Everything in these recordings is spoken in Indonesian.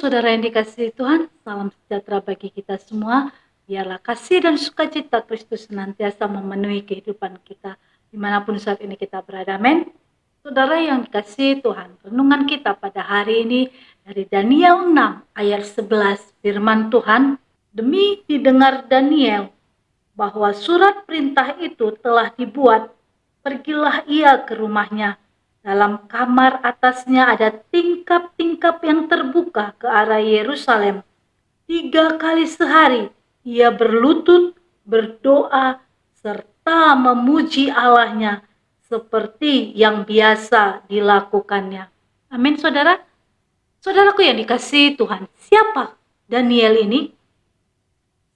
saudara yang dikasihi Tuhan, salam sejahtera bagi kita semua. Biarlah kasih dan sukacita Kristus senantiasa memenuhi kehidupan kita dimanapun saat ini kita berada. Amin. Saudara yang dikasihi Tuhan, renungan kita pada hari ini dari Daniel 6 ayat 11, firman Tuhan, demi didengar Daniel bahwa surat perintah itu telah dibuat, pergilah ia ke rumahnya. Dalam kamar atasnya ada tingkap-tingkap yang terbuka ke arah Yerusalem. 3 kali sehari ia berlutut, berdoa, serta memuji Allahnya seperti yang biasa dilakukannya. Amin, saudara. Saudaraku yang dikasihi Tuhan, siapa Daniel ini?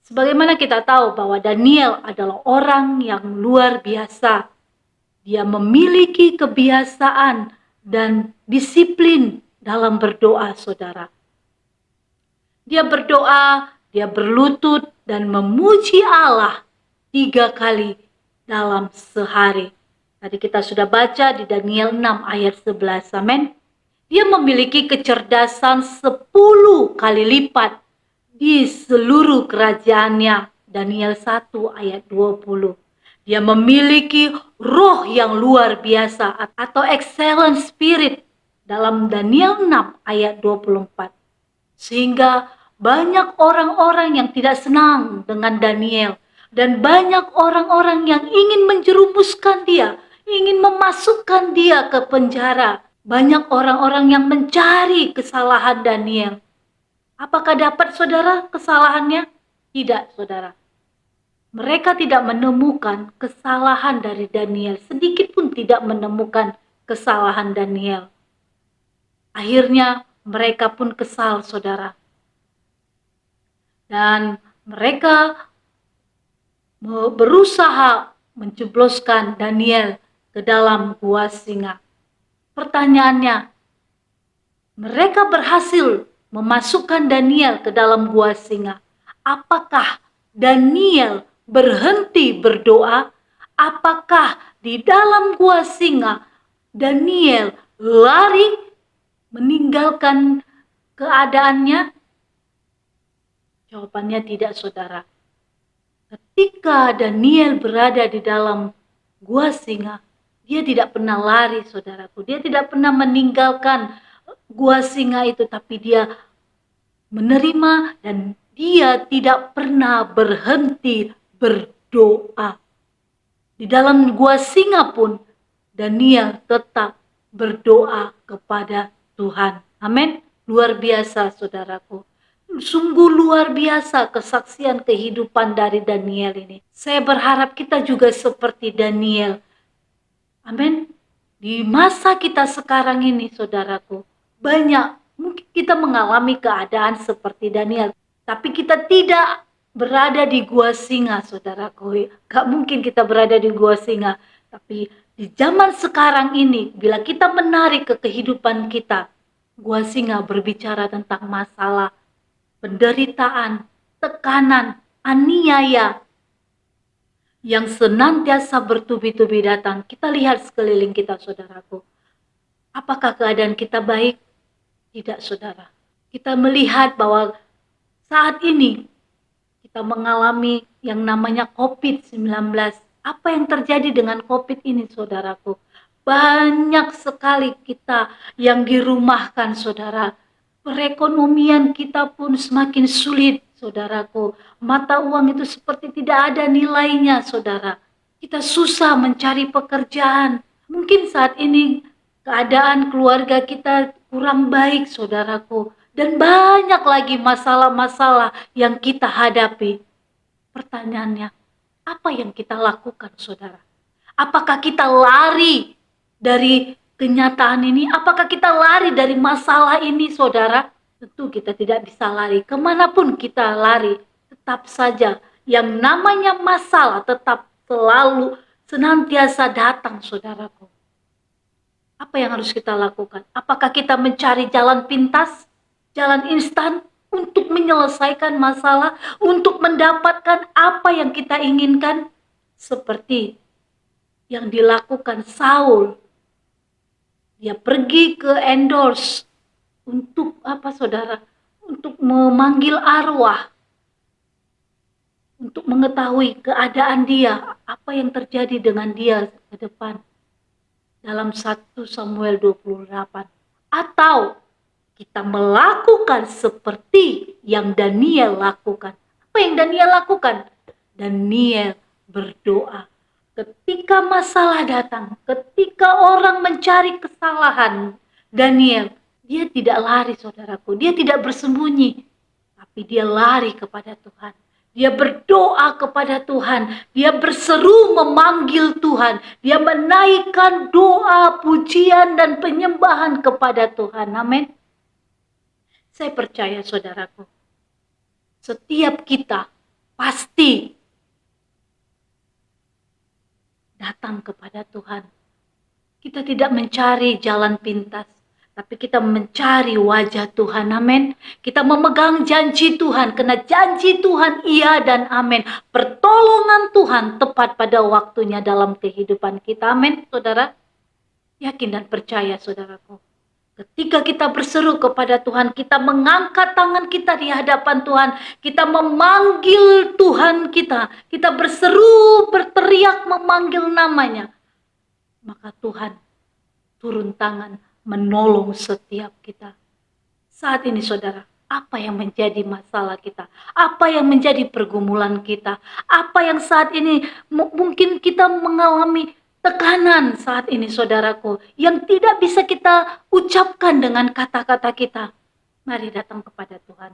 Sebagaimana kita tahu bahwa Daniel adalah orang yang luar biasa. Dia memiliki kebiasaan dan disiplin dalam berdoa, saudara. Dia berdoa, dia berlutut dan memuji Allah 3 kali dalam sehari. Tadi kita sudah baca di Daniel 6 ayat 11. Amin. Dia memiliki kecerdasan 10 kali lipat di seluruh kerajaannya. Daniel 1 ayat 20. Dia memiliki roh yang luar biasa atau excellent spirit dalam Daniel 6 ayat 24. Sehingga banyak orang-orang yang tidak senang dengan Daniel. Dan banyak orang-orang yang ingin menjerumuskan dia, ingin memasukkan dia ke penjara. Banyak orang-orang yang mencari kesalahan Daniel. Apakah dapat saudara kesalahannya? Tidak, saudara. Mereka tidak menemukan kesalahan dari Daniel. Sedikit pun tidak menemukan kesalahan Daniel. Akhirnya mereka pun kesal, saudara. Dan mereka berusaha menjebloskan Daniel ke dalam gua singa. Pertanyaannya, mereka berhasil memasukkan Daniel ke dalam gua singa. Apakah Daniel berhenti berdoa? Apakah di dalam gua singa Daniel lari meninggalkan keadaannya? Jawabannya tidak, saudara. Ketika Daniel berada di dalam gua singa, dia tidak pernah lari, saudaraku. Dia tidak pernah meninggalkan gua singa itu, tapi dia menerima dan dia tidak pernah berhenti berdoa. Di dalam gua singa pun Daniel tetap berdoa kepada Tuhan. Amin. Luar biasa, saudaraku. Sungguh luar biasa kesaksian kehidupan dari Daniel ini. Saya berharap kita juga seperti Daniel. Amin. Di masa kita sekarang ini, saudaraku, banyak mungkin kita mengalami keadaan seperti Daniel, tapi kita tidak berada di gua singa, saudaraku. Gak mungkin kita berada di gua singa, tapi di zaman sekarang ini, bila kita menarik ke kehidupan kita, gua singa berbicara tentang masalah, penderitaan, tekanan, aniaya yang senantiasa bertubi-tubi datang. Kita lihat sekeliling kita, saudaraku. Apakah keadaan kita baik? Tidak, saudara. Kita melihat bahwa saat ini kita mengalami yang namanya COVID-19. Apa yang terjadi dengan COVID ini, saudaraku? Banyak sekali kita yang dirumahkan, saudara. Perekonomian kita pun semakin sulit, saudaraku. Mata uang itu seperti tidak ada nilainya, saudara. Kita susah mencari pekerjaan. Mungkin saat ini keadaan keluarga kita kurang baik, saudaraku. Dan banyak lagi masalah-masalah yang kita hadapi. Pertanyaannya, apa yang kita lakukan, saudara? Apakah kita lari dari kenyataan ini? Apakah kita lari dari masalah ini, saudara? Tentu kita tidak bisa lari. Kemanapun kita lari, tetap saja yang namanya masalah tetap selalu senantiasa datang, saudaraku. Apa yang harus kita lakukan? Apakah kita mencari jalan pintas, jalan instan untuk menyelesaikan masalah, untuk mendapatkan apa yang kita inginkan? Seperti yang dilakukan Saul. Dia pergi ke endorse untuk apa, saudara? untuk memanggil arwah, untuk mengetahui keadaan dia, apa yang terjadi dengan dia ke depan. Dalam 1 Samuel 28. Atau kita melakukan seperti yang Daniel lakukan. Apa yang Daniel lakukan? Daniel berdoa. Ketika masalah datang, ketika orang mencari kesalahan Daniel, dia tidak lari, saudaraku. Dia tidak bersembunyi, tapi dia lari kepada Tuhan. Dia berdoa kepada Tuhan. Dia berseru memanggil Tuhan. Dia menaikkan doa, pujian, dan penyembahan kepada Tuhan. Amin. Saya percaya, saudaraku, setiap kita pasti datang kepada Tuhan. Kita tidak mencari jalan pintas, tapi kita mencari wajah Tuhan. Amin. Kita memegang janji Tuhan, karena janji Tuhan iya dan amin. Pertolongan Tuhan tepat pada waktunya dalam kehidupan kita. Amin, saudara. Yakin dan percaya, saudaraku. Ketika kita berseru kepada Tuhan, kita mengangkat tangan kita di hadapan Tuhan, kita memanggil Tuhan kita berseru, berteriak memanggil namanya, maka Tuhan turun tangan menolong setiap kita. Saat ini, saudara, apa yang menjadi masalah kita? Apa yang menjadi pergumulan kita? Apa yang saat ini mungkin kita mengalami tekanan saat ini, saudaraku, yang tidak bisa kita ucapkan dengan kata-kata kita? Mari datang kepada Tuhan.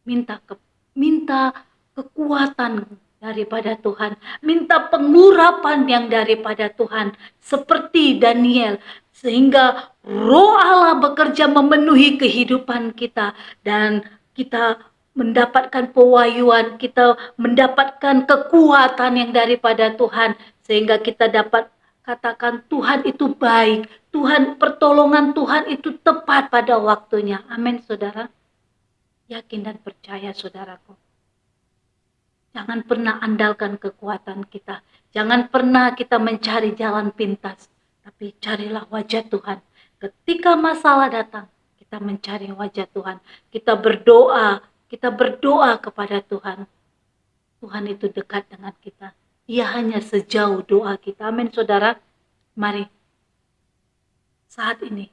Minta kekuatan daripada Tuhan, minta pengurapan yang daripada Tuhan, seperti Daniel, sehingga Roh Allah bekerja memenuhi kehidupan kita, dan kita mendapatkan pewahyuan, kita mendapatkan kekuatan yang daripada Tuhan, sehingga kita dapat katakan Tuhan itu baik, Tuhan, pertolongan Tuhan itu tepat pada waktunya. Amin, saudara. Yakin dan percaya, saudaraku. Jangan pernah andalkan kekuatan kita. Jangan pernah kita mencari jalan pintas. Tapi carilah wajah Tuhan. Ketika masalah datang, kita mencari wajah Tuhan. Kita berdoa kepada Tuhan. Tuhan itu dekat dengan kita. Dia hanya sejauh doa kita. Amin, saudara. Mari, saat ini,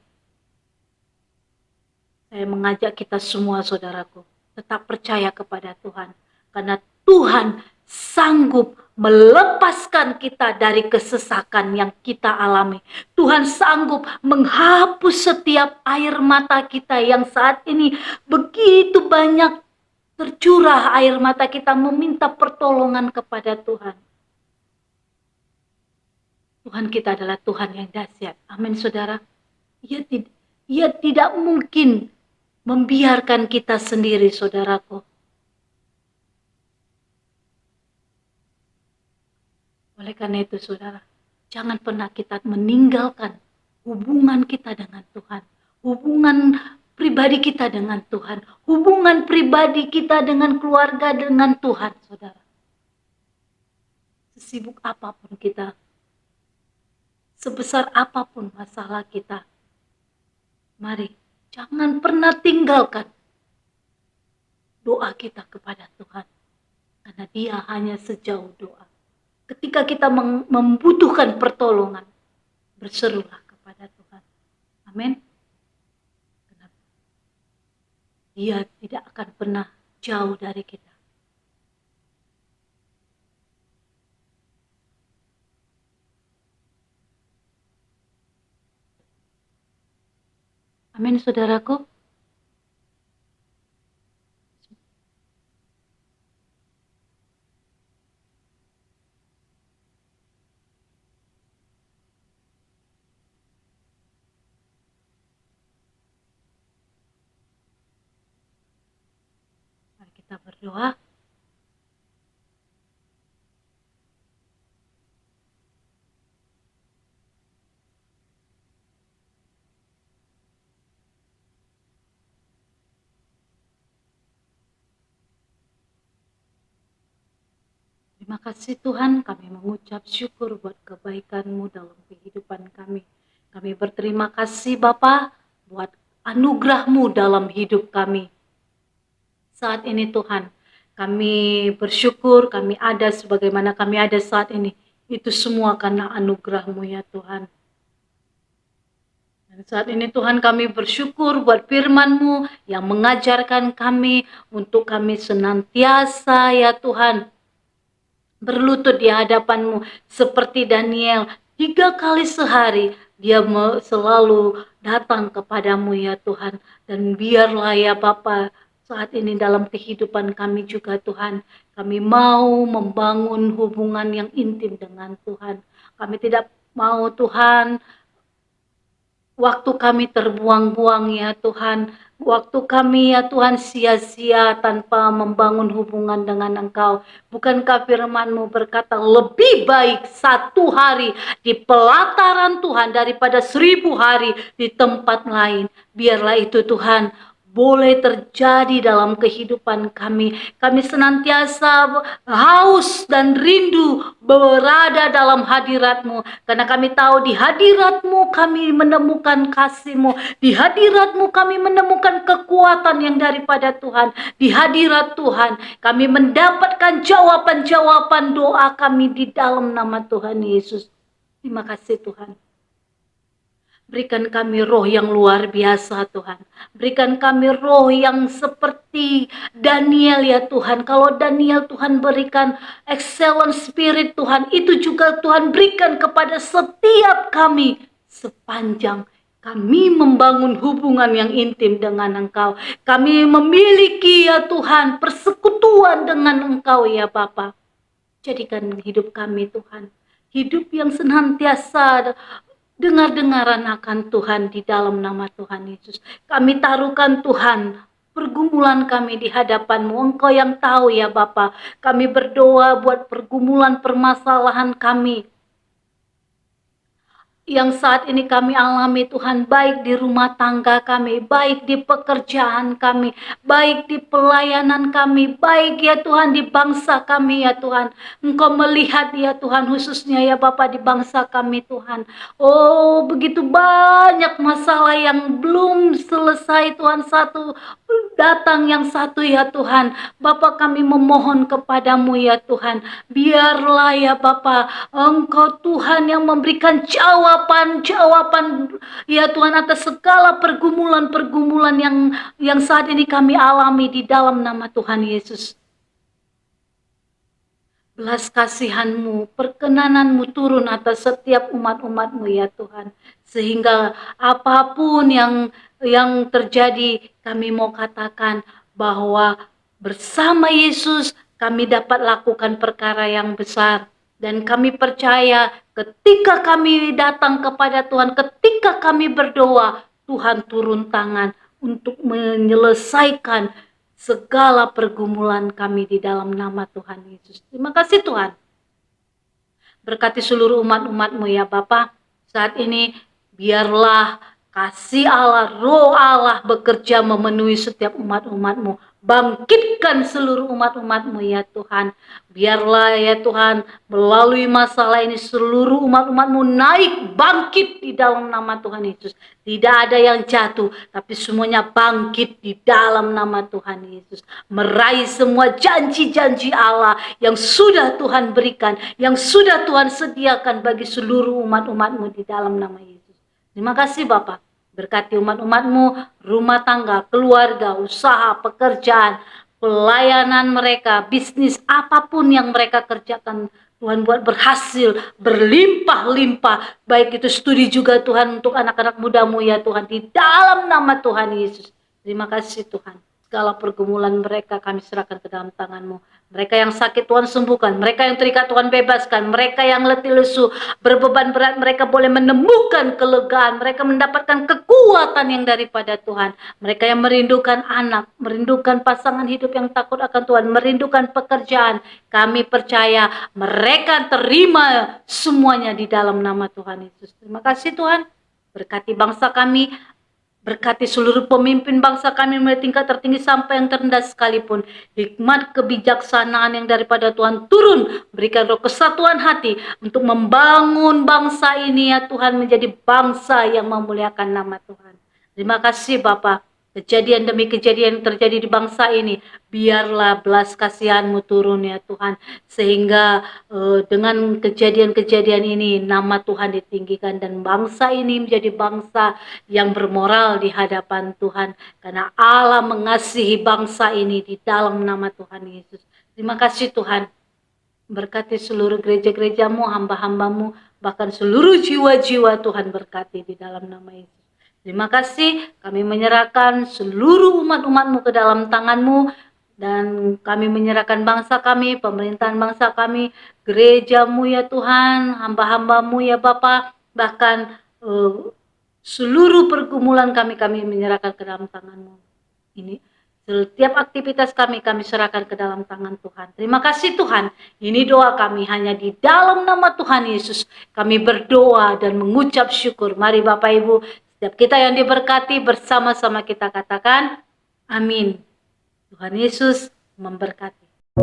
saya mengajak kita semua, saudaraku, tetap percaya kepada Tuhan. Karena Tuhan sanggup melepaskan kita dari kesesakan yang kita alami. Tuhan sanggup menghapus setiap air mata kita yang saat ini begitu banyak tercurah air mata kita meminta pertolongan kepada Tuhan. Tuhan kita adalah Tuhan yang dahsyat. Amin, saudara. Ia tidak mungkin membiarkan kita sendiri, saudaraku. Oleh karena itu, saudara, jangan pernah kita meninggalkan hubungan kita dengan Tuhan, hubungan pribadi kita dengan Tuhan, hubungan pribadi kita dengan keluarga dengan Tuhan, saudara. Sesibuk apapun kita, sebesar apapun masalah kita, mari jangan pernah tinggalkan doa kita kepada Tuhan, karena Dia hanya sejauh doa. Ketika kita membutuhkan pertolongan, berserulah kepada Tuhan. Amin. Dia tidak akan pernah jauh dari kita. Amin, saudaraku. Mari kita berdoa. Terima kasih Tuhan, kami mengucap syukur buat kebaikan-Mu dalam kehidupan kami. Kami berterima kasih Bapa buat anugerah-Mu dalam hidup kami. Saat ini Tuhan, kami bersyukur kami ada sebagaimana kami ada saat ini. Itu semua karena anugerah-Mu ya Tuhan. Dan saat ini Tuhan kami bersyukur buat firman-Mu yang mengajarkan kami untuk kami senantiasa ya Tuhan berlutut di hadapan-Mu seperti Daniel 3 kali sehari dia selalu datang kepadamu ya Tuhan. Dan biarlah ya Bapa saat ini dalam kehidupan kami juga Tuhan, kami mau membangun hubungan yang intim dengan Tuhan. Kami tidak mau Tuhan waktu kami terbuang-buang ya Tuhan. Waktu kami ya Tuhan sia-sia tanpa membangun hubungan dengan Engkau. Bukankah firman-Mu berkata lebih baik 1 hari di pelataran Tuhan daripada 1000 hari di tempat lain. Biarlah itu Tuhan boleh terjadi dalam kehidupan kami. Kami senantiasa haus dan rindu berada dalam hadirat-Mu. Karena kami tahu di hadirat-Mu kami menemukan kasih-Mu. Di hadirat-Mu kami menemukan kekuatan yang daripada Tuhan. Di hadirat Tuhan kami mendapatkan jawaban-jawaban doa kami di dalam nama Tuhan Yesus. Terima kasih Tuhan. Berikan kami roh yang luar biasa Tuhan. Berikan kami roh yang seperti Daniel ya Tuhan. Kalau Daniel Tuhan berikan excellent spirit Tuhan. Itu juga Tuhan berikan kepada setiap kami. Sepanjang kami membangun hubungan yang intim dengan Engkau. Kami memiliki ya Tuhan persekutuan dengan Engkau ya Bapa. Jadikan hidup kami Tuhan. Hidup yang senantiasa dengar-dengaran akan Tuhan di dalam nama Tuhan Yesus. Kami taruhkan Tuhan pergumulan kami di hadapan-Mu. Engkau yang tahu ya Bapa. Kami berdoa buat pergumulan permasalahan kami yang saat ini kami alami Tuhan, baik di rumah tangga kami, baik di pekerjaan kami, baik di pelayanan kami, baik ya Tuhan di bangsa kami ya Tuhan. Engkau melihat ya Tuhan khususnya ya Bapa di bangsa kami Tuhan. Oh begitu banyak masalah yang belum selesai Tuhan, satu datang yang satu ya Tuhan. Bapa kami memohon kepadamu ya Tuhan. Biarlah ya Bapa Engkau Tuhan yang memberikan jawaban ya Tuhan atas segala pergumulan-pergumulan yang saat ini kami alami di dalam nama Tuhan Yesus. Belas kasihan-Mu, perkenanan-Mu turun atas setiap umat-umat-Mu ya Tuhan. Sehingga apapun yang terjadi, kami mau katakan bahwa bersama Yesus kami dapat lakukan perkara yang besar. Dan kami percaya ketika kami datang kepada Tuhan, ketika kami berdoa, Tuhan turun tangan untuk menyelesaikan segala pergumulan kami di dalam nama Tuhan Yesus. Terima kasih Tuhan. Berkati seluruh umat-umat-Mu ya Bapa. Saat ini biarlah kasih Allah, roh Allah bekerja memenuhi setiap umat-umat-Mu. Bangkitkan seluruh umat-umat-Mu ya Tuhan. Biarlah ya Tuhan melalui masalah ini seluruh umat-umat-Mu naik bangkit di dalam nama Tuhan Yesus. Tidak ada yang jatuh tapi semuanya bangkit di dalam nama Tuhan Yesus. Meraih semua janji-janji Allah yang sudah Tuhan berikan, yang sudah Tuhan sediakan bagi seluruh umat-umat-Mu di dalam nama Yesus. Terima kasih Bapak. Berkati umat-umat-Mu, rumah tangga, keluarga, usaha, pekerjaan, pelayanan mereka, bisnis, apapun yang mereka kerjakan. Tuhan buat berhasil, berlimpah-limpah. Baik itu studi juga Tuhan untuk anak-anak muda-Mu ya Tuhan. Di dalam nama Tuhan Yesus. Terima kasih Tuhan. Segala pergumulan mereka kami serahkan ke dalam tangan-Mu. Mereka yang sakit Tuhan sembuhkan. Mereka yang terikat Tuhan bebaskan. Mereka yang letih lesu, berbeban berat, mereka boleh menemukan kelegaan. Mereka mendapatkan kekuatan yang daripada Tuhan. Mereka yang merindukan anak, merindukan pasangan hidup yang takut akan Tuhan, merindukan pekerjaan. Kami percaya mereka terima semuanya di dalam nama Tuhan Yesus. Terima kasih Tuhan. Berkati bangsa kami. Berkati seluruh pemimpin bangsa kami mulai tingkat tertinggi sampai yang terendah sekalipun. Hikmat kebijaksanaan yang daripada Tuhan turun. Berikan roh kesatuan hati untuk membangun bangsa ini ya Tuhan menjadi bangsa yang memuliakan nama Tuhan. Terima kasih Bapa. Kejadian demi kejadian yang terjadi di bangsa ini, biarlah belas kasihan-Mu turun ya Tuhan. Sehingga dengan kejadian-kejadian ini, nama Tuhan ditinggikan dan bangsa ini menjadi bangsa yang bermoral di hadapan Tuhan. Karena Allah mengasihi bangsa ini di dalam nama Tuhan Yesus. Terima kasih Tuhan. Berkati seluruh gereja-gereja-Mu, hamba-hamba-Mu, bahkan seluruh jiwa-jiwa Tuhan berkati di dalam nama Yesus. Terima kasih, kami menyerahkan seluruh umat-umat-Mu ke dalam tangan-Mu, dan kami menyerahkan bangsa kami, pemerintahan bangsa kami, gereja-Mu ya Tuhan, hamba-hamba-Mu ya Bapa, bahkan seluruh pergumulan kami menyerahkan ke dalam tangan-Mu. Ini setiap aktivitas kami serahkan ke dalam tangan Tuhan. Terima kasih Tuhan. Ini doa kami hanya di dalam nama Tuhan Yesus. Kami berdoa dan mengucap syukur. Mari Bapak Ibu, setiap kita yang diberkati bersama-sama kita katakan, amin. Tuhan Yesus memberkati.